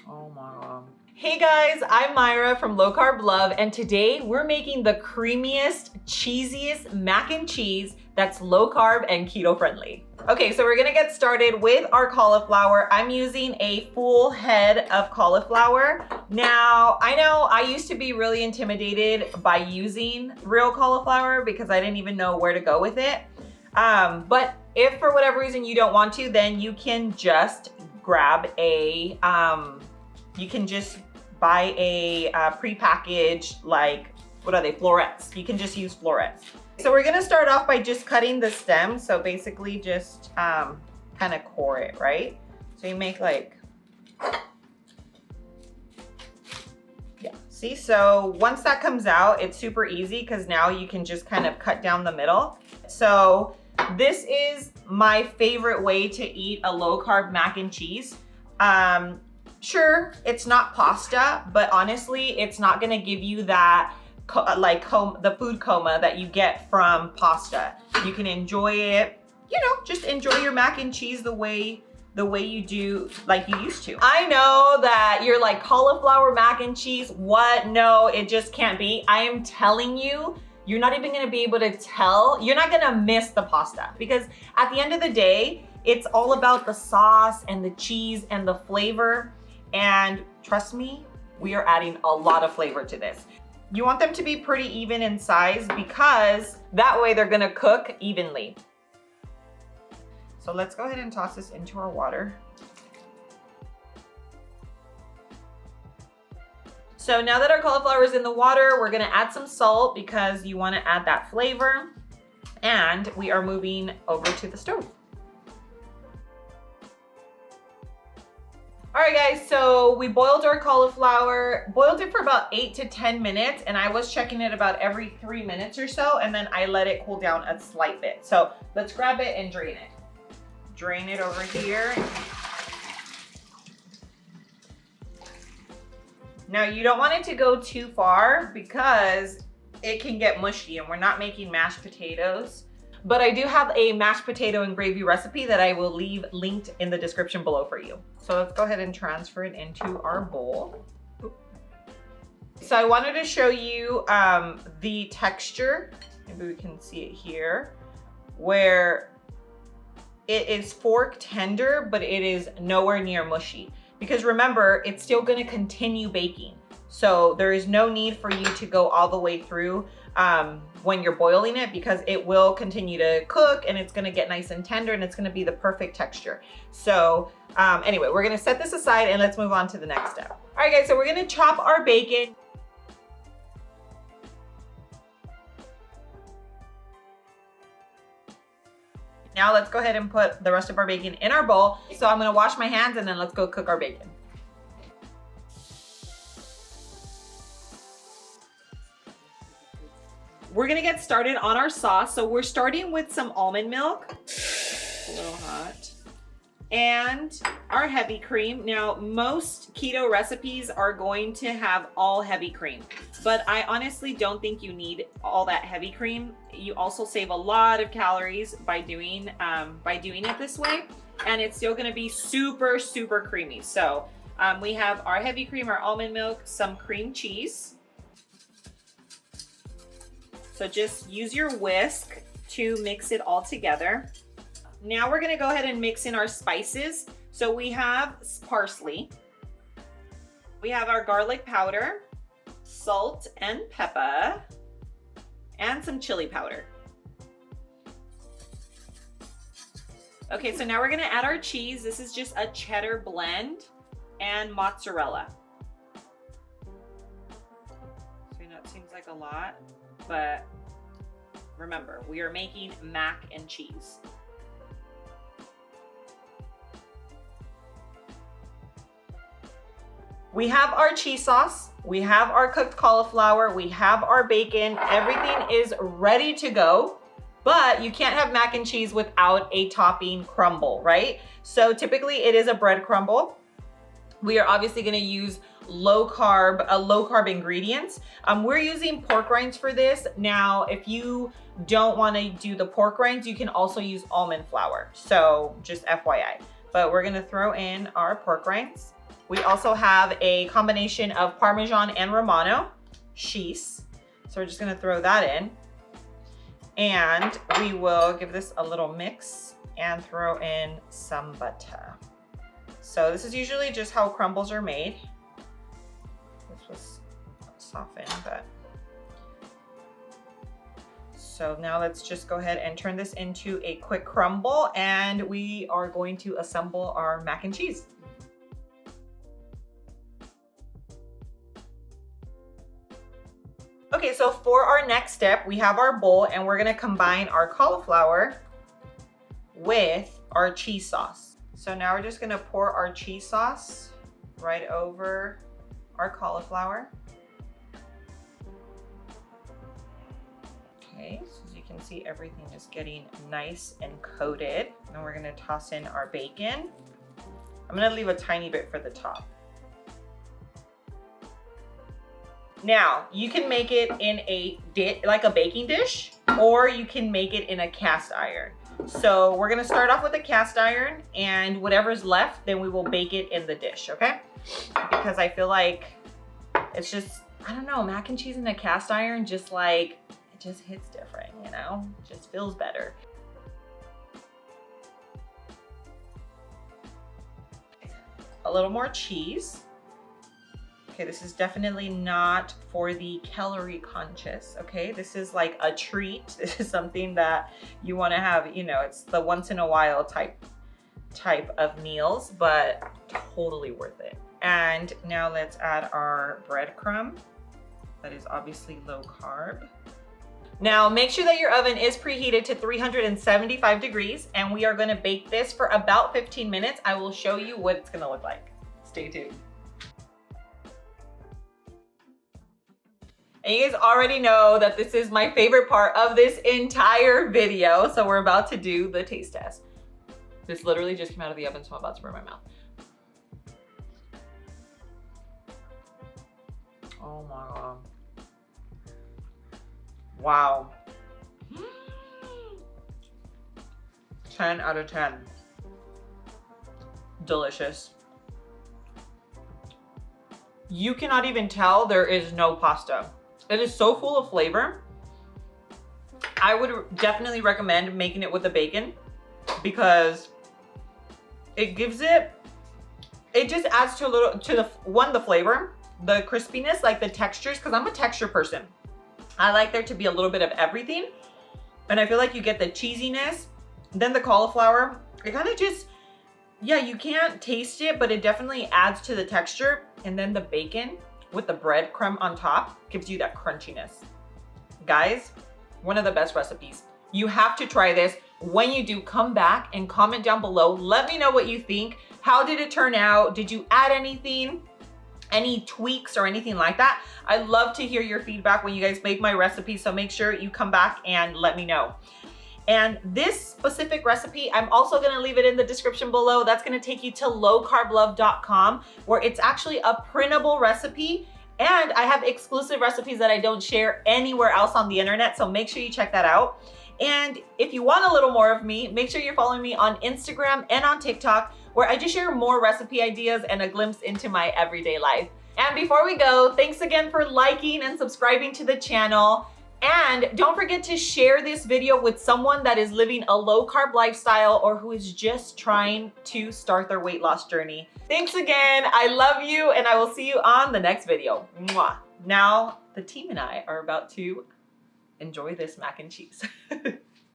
Oh my God. Hey guys, I'm Myra from Low Carb Love, and today we're making the creamiest, cheesiest mac and cheese that's low carb and keto friendly. Okay, so we're gonna get started with our cauliflower. I'm using a full head of cauliflower. Now, I know I used to be really intimidated by using real cauliflower because I didn't even know where to go with it. But if for whatever reason you don't want to, then you can just grab a, you can just buy a prepackaged, like, what are they, florets. You can just use florets. So we're gonna start off by just cutting the stem. So basically just kind of core it, right? So you make like, yeah, see? So once that comes out, it's super easy because now you can just kind of cut down the middle. So this is my favorite way to eat a low carb mac and cheese. Sure, it's not pasta, but honestly, it's not gonna give you that the food coma that you get from pasta. You can enjoy it, you know, just enjoy your mac and cheese the way you do, like you used to. I know that you're like, cauliflower mac and cheese, what? No, it just can't be. I am telling you, you're not even gonna be able to tell. You're not gonna miss the pasta because at the end of the day, it's all about the sauce and the cheese and the flavor. And trust me, we are adding a lot of flavor to this. You want them to be pretty even in size because that way they're gonna cook evenly. So let's go ahead and toss this into our water. So now that our cauliflower is in the water, we're gonna add some salt because you wanna add that flavor. And we are moving over to the stove. All right guys, so we boiled our cauliflower, boiled it for about 8 to 10 minutes, and I was checking it about every 3 minutes or so, and then I let it cool down a slight bit. So let's grab it and drain it. Drain it over here. Now you don't want it to go too far because it can get mushy, and we're not making mashed potatoes. But I do have a mashed potato and gravy recipe that I will leave linked in the description below for you. So let's go ahead and transfer it into our bowl. So I wanted to show you the texture. Maybe we can see it here, where it is fork tender, but it is nowhere near mushy. Because remember, it's still gonna continue baking. So there is no need for you to go all the way through when you're boiling it because it will continue to cook and it's gonna get nice and tender and it's gonna be the perfect texture. So anyway, we're gonna set this aside and let's move on to the next step. All right guys, so we're gonna chop our bacon. Now let's go ahead and put the rest of our bacon in our bowl. So I'm gonna wash my hands and then let's go cook our bacon. We're gonna get started on our sauce. So we're starting with some almond milk, a little hot, and our heavy cream. Now, most keto recipes are going to have all heavy cream, but I honestly don't think you need all that heavy cream. You also save a lot of calories by doing it this way, and it's still gonna be super, super creamy. So we have our heavy cream, our almond milk, some cream cheese. So just use your whisk to mix it all together. Now we're gonna go ahead and mix in our spices. So we have parsley. We have our garlic powder, salt and pepper, and some chili powder. Okay, so now we're gonna add our cheese. This is just a cheddar blend and mozzarella. So I know it seems like a lot, but remember, we are making mac and cheese. We have our cheese sauce, we have our cooked cauliflower, we have our bacon, everything is ready to go, but you can't have mac and cheese without a topping crumble, right? So typically it is a bread crumble. We are obviously gonna use low carb ingredients. We're using pork rinds for this. Now, if you don't wanna do the pork rinds, you can also use almond flour. So just FYI, but we're gonna throw in our pork rinds. We also have a combination of Parmesan and Romano cheese. So we're just gonna throw that in. And we will give this a little mix and throw in some butter. So this is usually just how crumbles are made. This was softened, but. So now let's just go ahead and turn this into a quick crumble, and we are going to assemble our mac and cheese. Okay, so for our next step, we have our bowl and we're gonna combine our cauliflower with our cheese sauce. So now we're just gonna pour our cheese sauce right over our cauliflower. Okay, so as you can see, everything is getting nice and coated. And we're gonna toss in our bacon. I'm gonna leave a tiny bit for the top. Now, you can make it in a like a baking dish, or you can make it in a cast iron. So we're gonna start off with a cast iron, and whatever's left, then we will bake it in the dish, okay? Because I feel like it's just, I don't know, mac and cheese in a cast iron, just like, it just hits different, you know? It just feels better. A little more cheese. Okay, this is definitely not for the calorie conscious, okay? This is like a treat. This is something that you wanna have, you know, it's the once in a while type of meals, but totally worth it. And now let's add our breadcrumb. That is obviously low carb. Now make sure that your oven is preheated to 375 degrees, and we are gonna bake this for about 15 minutes. I will show you what it's gonna look like. Stay tuned. And you guys already know that this is my favorite part of this entire video. So we're about to do the taste test. This literally just came out of the oven, so I'm about to burn my mouth. Oh my God. Wow. 10 out of 10. Delicious. You cannot even tell there is no pasta. It is so full of flavor. I would definitely recommend making it with the bacon because it gives it just adds to a little, the flavor, the crispiness, like the textures, because I'm a texture person. I like there to be a little bit of everything. And I feel like you get the cheesiness, then the cauliflower. It kind of just, yeah, you can't taste it, but it definitely adds to the texture. And then the bacon with the breadcrumb on top gives you that crunchiness. Guys, one of the best recipes. You have to try this. When you do, come back and comment down below. Let me know what you think. How did it turn out? Did you add anything? Any tweaks or anything like that? I love to hear your feedback when you guys make my recipes, so make sure you come back and let me know. And this specific recipe, I'm also gonna leave it in the description below. That's gonna take you to lowcarblove.com, where it's actually a printable recipe, and I have exclusive recipes that I don't share anywhere else on the internet, so make sure you check that out. And if you want a little more of me, make sure you're following me on Instagram and on TikTok, where I just share more recipe ideas and a glimpse into my everyday life. And before we go, thanks again for liking and subscribing to the channel. And don't forget to share this video with someone that is living a low carb lifestyle or who is just trying to start their weight loss journey. Thanks again. I love you, and I will see you on the next video. Mwah. Now the team and I are about to enjoy this mac and cheese.